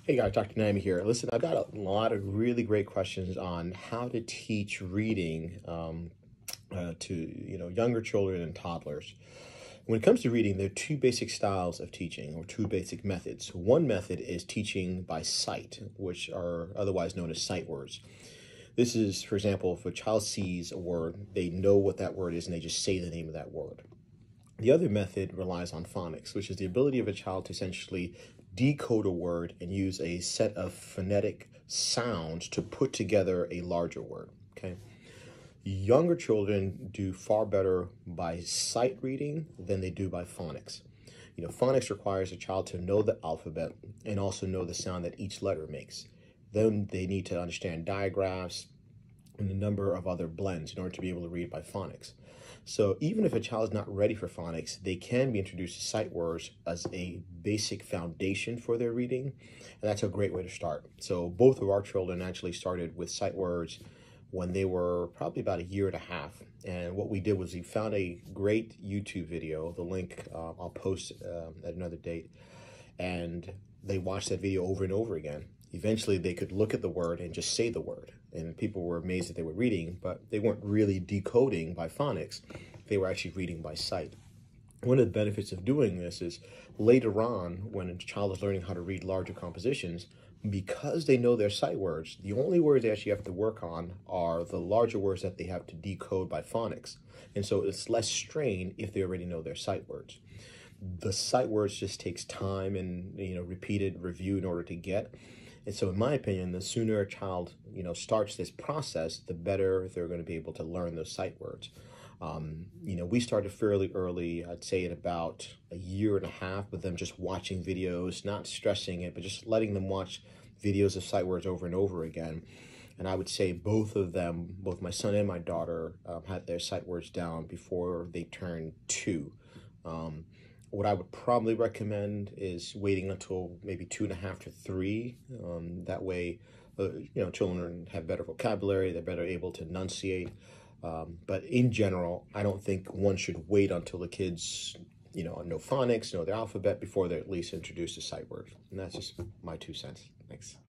Hey guys, Dr. Naomi here. Listen, I've got a lot of really great questions on how to teach reading to younger children and toddlers. When it comes to reading, there are two basic styles of teaching, or two basic methods. One method is teaching by sight, which are otherwise known as sight words. This is, for example, if a child sees a word, they know what that word is and they just say the name of that word. The other method relies on phonics, which is the ability of a child to essentially decode a word and use a set of phonetic sounds to put together a larger word. Okay. Younger children do far better by sight reading than they do by phonics. Phonics requires a child to know the alphabet and also know the sound that each letter makes. Then they need to understand digraphs and a number of other blends in order to be able to read by phonics. So even if a child is not ready for phonics, they can be introduced to sight words as a basic foundation for their reading, and that's a great way to start. So both of our children actually started with sight words when they were probably about a year and a half. And what we did was we found a great YouTube video, the link I'll post at another date, and they watched that video over and over again. Eventually they could look at the word and just say the word, and people were amazed that they were reading, but they weren't really decoding by phonics. They were actually reading by sight. One of the benefits of doing this is later on, when a child is learning how to read larger compositions, because they know their sight words, the only words they actually have to work on are the larger words that they have to decode by phonics. And so it's less strain if they already know their sight words. The sight words just takes time and repeated review in order to get. And so in my opinion, the sooner a child starts this process, the better they're going to be able to learn those sight words. We started fairly early, I'd say at about a year and a half, with them just watching videos, not stressing it, but just letting them watch videos of sight words over and over again. And I would say both of them, both my son and my daughter, had their sight words down before they turned 2. What I would probably recommend is waiting until maybe 2.5 to 3. That way, children have better vocabulary, they're better able to enunciate. But in general, I don't think one should wait until the kids, know phonics, know their alphabet before they're at least introduced to sight words. And that's just my 2 cents. Thanks.